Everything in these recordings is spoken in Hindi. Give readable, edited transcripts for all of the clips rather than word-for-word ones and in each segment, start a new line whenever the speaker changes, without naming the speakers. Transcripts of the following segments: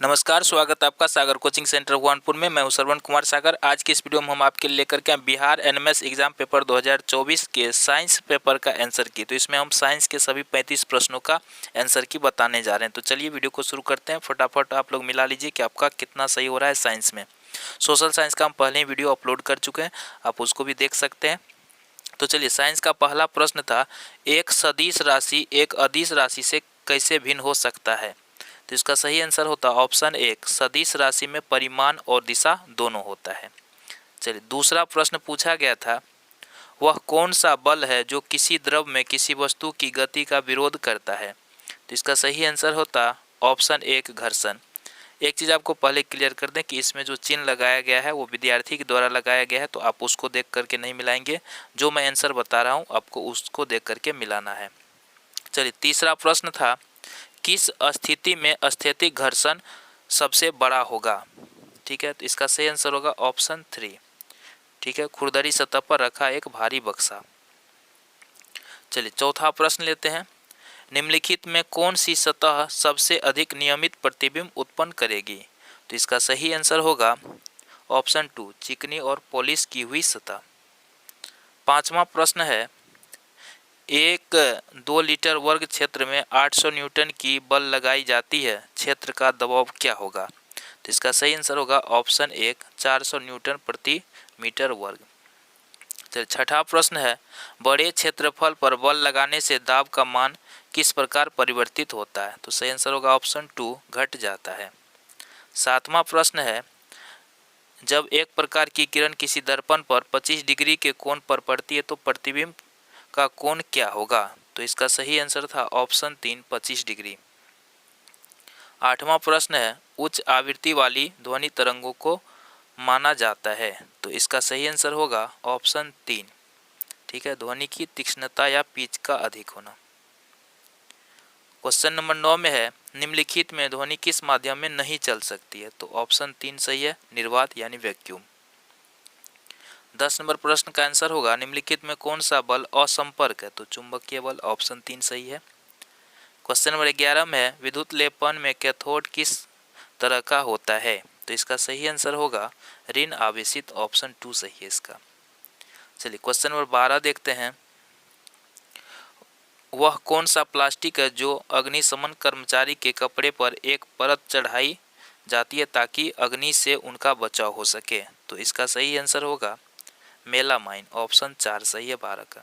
नमस्कार, स्वागत है आपका सागर कोचिंग सेंटर भुवनपुर में। मैं हूं श्रवण कुमार सागर। आज की इस वीडियो में हम आपके लिए लेकर के आए बिहार एनएमएस एग्जाम पेपर 2024 के साइंस पेपर का आंसर की। तो इसमें हम साइंस के सभी 35 प्रश्नों का आंसर की बताने जा रहे हैं। तो चलिए वीडियो को शुरू करते हैं। फटाफट आप लोग मिला लीजिए कि आपका कितना सही हो रहा है साइंस में। सोशल साइंस का हम पहले ही वीडियो अपलोड कर चुके हैं, आप उसको भी देख सकते हैं। तो चलिए, साइंस का पहला प्रश्न था, एक सदिश राशि एक अदिश राशि से कैसे भिन्न हो सकता है? तो इसका सही आंसर होता है ऑप्शन एक, सदिश राशि में परिमाण और दिशा दोनों होता है। चलिए, दूसरा प्रश्न पूछा गया था, वह कौन सा बल है जो किसी द्रव में किसी वस्तु की गति का विरोध करता है? तो इसका सही आंसर होता ऑप्शन एक, घर्षण। एक चीज़ आपको पहले क्लियर कर दें कि इसमें जो चिन्ह लगाया गया है वो विद्यार्थी के द्वारा लगाया गया है, तो आप उसको देख करके नहीं मिलाएंगे। जो मैं आंसर बता रहा हूँ आपको उसको देख करके मिलाना है। चलिए, तीसरा प्रश्न था, किस स्थिति में स्थैतिक घर्षण सबसे बड़ा होगा? ठीक है, तो इसका सही आंसर होगा ऑप्शन 3। ठीक है, खुरदरी सतह पर रखा एक भारी बक्सा। चलिए, चौथा प्रश्न लेते हैं, निम्नलिखित में कौन सी सतह सबसे अधिक नियमित प्रतिबिंब उत्पन्न करेगी? तो इसका सही आंसर होगा ऑप्शन 2, चिकनी और पॉलिश की हुई सतह। पांचवा प्रश्न है, एक 2 लीटर वर्ग क्षेत्र में 800 न्यूटन की बल लगाई जाती है, क्षेत्र का दबाव क्या होगा? तो इसका सही आंसर होगा ऑप्शन एक, 400 न्यूटन प्रति मीटर वर्ग। चलिए, छठा प्रश्न है, बड़े क्षेत्रफल पर बल लगाने से दाब का मान किस प्रकार परिवर्तित होता है? तो सही आंसर होगा ऑप्शन 2, घट जाता है। सातवां प्रश्न है, जब एक प्रकार की किरण किसी दर्पण पर 25 डिग्री के कोण पर पड़ती है तो प्रतिबिंब का कोण क्या होगा? तो इसका सही आंसर था ऑप्शन 3, 25 डिग्री। आठवां प्रश्न है, उच्च आवृत्ति वाली ध्वनि तरंगों को माना जाता है, तो इसका सही आंसर होगा ऑप्शन 3। ठीक है, ध्वनि की तीक्ष्णता या पिच का अधिक होना। क्वेश्चन नंबर 9 में है, निम्नलिखित में ध्वनि किस माध्यम में नहीं चल सकती है? तो ऑप्शन 3 सही है, निर्वात यानी वैक्यूम। 10 नंबर प्रश्न का आंसर होगा, निम्नलिखित में कौन सा बल असंपर्क है? तो चुंबकीय बल, ऑप्शन 3 सही है। क्वेश्चन नंबर 11 में है, विद्युत लेपन में कैथोड किस तरह का होता है? तो इसका सही आंसर होगा ऋण आवेशित, ऑप्शन 2 सही है इसका। चलिए, क्वेश्चन नंबर 12 देखते हैं, वह कौन सा प्लास्टिक है जो अग्निशमन कर्मचारी के कपड़े पर एक परत चढ़ाई जाती है ताकि अग्नि से उनका बचाव हो सके? तो इसका सही आंसर होगा मेलामाइन, ऑप्शन 4 सही है 12 का।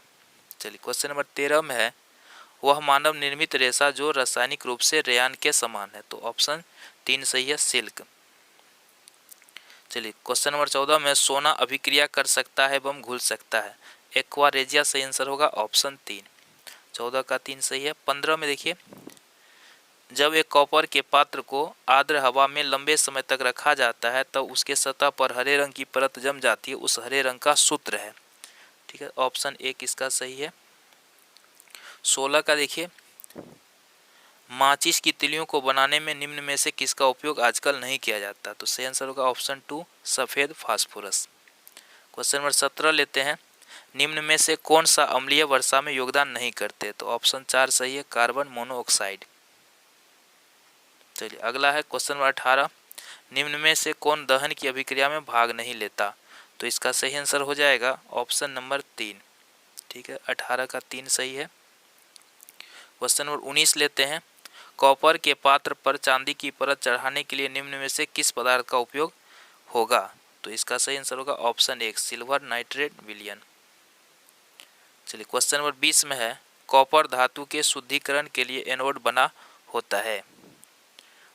चलिए, क्वेश्चन नंबर 13 में है, वह मानव निर्मित रेशा जो रासायनिक रूप से रेयान के समान है? तो ऑप्शन 3 सही है, सिल्क। चलिए, क्वेश्चन नंबर 14 में, सोना अभिक्रिया कर सकता है एवं घुल सकता है, एक्वा रेजिया सही आंसर होगा ऑप्शन 3। 14 का 3 सही है। 15 में देखिए, जब एक कॉपर के पात्र को आर्द्र हवा में लंबे समय तक रखा जाता है तब उसके सतह पर हरे रंग की परत जम जाती है, उस हरे रंग का सूत्र है। ठीक है, ऑप्शन 1 इसका सही है। 16 का देखिए, माचिस की तिलियों को बनाने में निम्न में से किसका उपयोग आजकल नहीं किया जाता? तो सही आंसर होगा ऑप्शन 2, सफेद फास्फोरस। क्वेश्चन नंबर 17 लेते हैं, निम्न में से कौन सा अम्लीय वर्षा में योगदान नहीं करते? तो ऑप्शन 4 सही है, कार्बन मोनोऑक्साइड। चलिए, अगला है क्वेश्चन नंबर 18, निम्न में से कौन दहन की अभिक्रिया में भाग नहीं लेता? तो इसका सही आंसर हो जाएगा ऑप्शन नंबर 3। ठीक है, 18 का 3 सही है। क्वेश्चन नंबर 19 लेते हैं, कॉपर के पात्र पर चांदी की परत चढ़ाने के लिए निम्न में से किस पदार्थ का उपयोग होगा? तो इसका सही आंसर होगा ऑप्शन 1, सिल्वर नाइट्रेट विलयन। चलिए, क्वेश्चन नंबर 20 में है, कॉपर धातु के शुद्धिकरण के लिए एनोड बना होता है,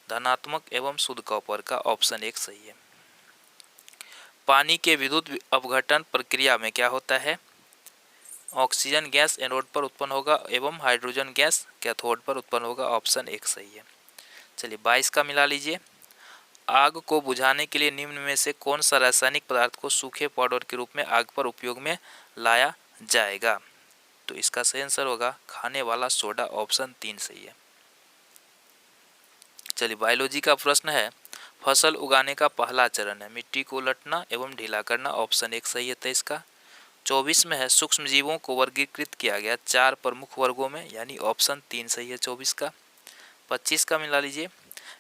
धनात्मक एवं शुद्ध कॉपर का, ऑप्शन 1 सही है। पानी के विद्युत अपघटन प्रक्रिया में क्या होता है? ऑक्सीजन गैस एनोड पर उत्पन्न होगा एवं हाइड्रोजन गैस कैथोड पर उत्पन्न होगा, ऑप्शन 1 सही है। चलिए, 22 का मिला लीजिए, आग को बुझाने के लिए निम्न में से कौन सा रासायनिक पदार्थ को सूखे पाउडर के रूप में आग पर उपयोग में लाया जाएगा? तो इसका सही आंसर होगा खाने वाला सोडा, ऑप्शन 3 सही है। चलिए, बायोलॉजी का प्रश्न है, फसल उगाने का पहला चरण है मिट्टी को उलटना एवं ढीला करना, ऑप्शन 1 सही है 23 का। 24 में है, सूक्ष्म जीवों को वर्गीकृत किया गया 4 प्रमुख वर्गों में, यानी ऑप्शन 3 सही है 24 का। 25 का मिला लीजिए,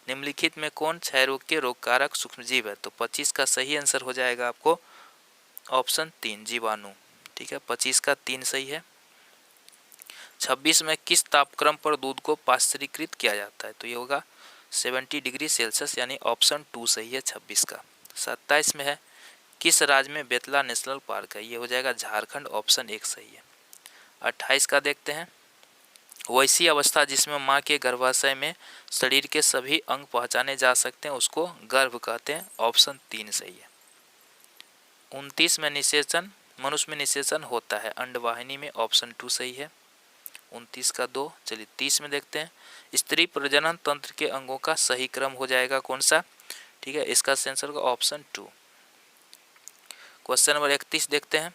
निम्नलिखित में कौन क्षय रोग के रोगकारक सूक्ष्मजीव है? तो 25 का सही आंसर हो जाएगा आपको ऑप्शन 3 जीवाणु। ठीक है, 25 का 3 सही है। 26 में किस तापक्रम पर दूध को पाश्चरीकृत किया जाता है? तो ये होगा 70 डिग्री सेल्सियस, यानी ऑप्शन 2 सही है 26 का। 27 में है किस राज्य में बेतला नेशनल पार्क है? ये हो जाएगा झारखंड, ऑप्शन 1 सही है। 28 का देखते हैं, वैसी अवस्था जिसमें माँ के गर्भाशय में शरीर के सभी अंग पहचाने जा सकते हैं उसको गर्भ कहते हैं, ऑप्शन 3 सही है। 29 में निषेचन, मनुष्य में निषेचन होता है अंडवाहिनी में, ऑप्शन 2 सही है। 29 का 2। चलिए 30 में देखते हैं, स्त्री प्रजनन तंत्र के अंगों का सही क्रम हो जाएगा कौन सा? ठीक है, इसका आंसर होगा ऑप्शन 2। क्वेश्चन नंबर 31 देखते हैं,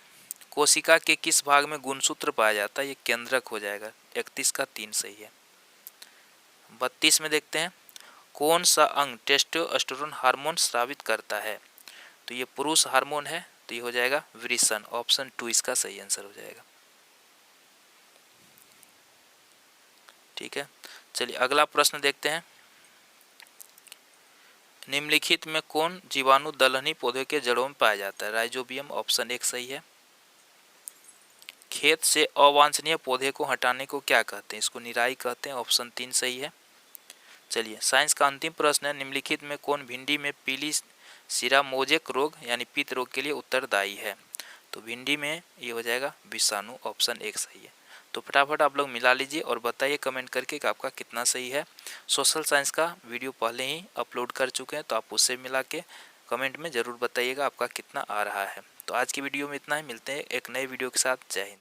कोशिका के किस भाग में गुणसूत्र पाया जाता है? ये केंद्रक हो जाएगा, 31 का 3 सही है। 32 में देखते हैं, कौन सा अंग टेस्टोस्टेरोन हार्मोन स्रावित करता है? तो ये पुरुष हार्मोन है, तो ये हो जाएगा वृषण, ऑप्शन 2 इसका सही आंसर हो जाएगा। ठीक है, चलिए अगला प्रश्न देखते हैं, निम्नलिखित में कौन जीवाणु दलहनी पौधे के जड़ों में पाया जाता है? राइजोबियम, ऑप्शन 1 सही है। खेत से अवांछनीय पौधे को हटाने को क्या कहते हैं? इसको निराई कहते हैं, ऑप्शन 3 सही है। चलिए साइंस का अंतिम प्रश्न है, निम्नलिखित में कौन भिंडी में पीली सिरा मोजेक रोग यानी पित्त रोग के लिए उत्तरदायी है? तो भिंडी में ये हो जाएगा विषाणु, ऑप्शन 1 सही है। तो फटाफट आप लोग मिला लीजिए और बताइए कमेंट करके कि आपका कितना सही है। सोशल साइंस का वीडियो पहले ही अपलोड कर चुके हैं, तो आप उससे मिला के कमेंट में ज़रूर बताइएगा आपका कितना आ रहा है। तो आज की वीडियो में इतना ही, मिलते हैं एक नए वीडियो के साथ। जय हिंद।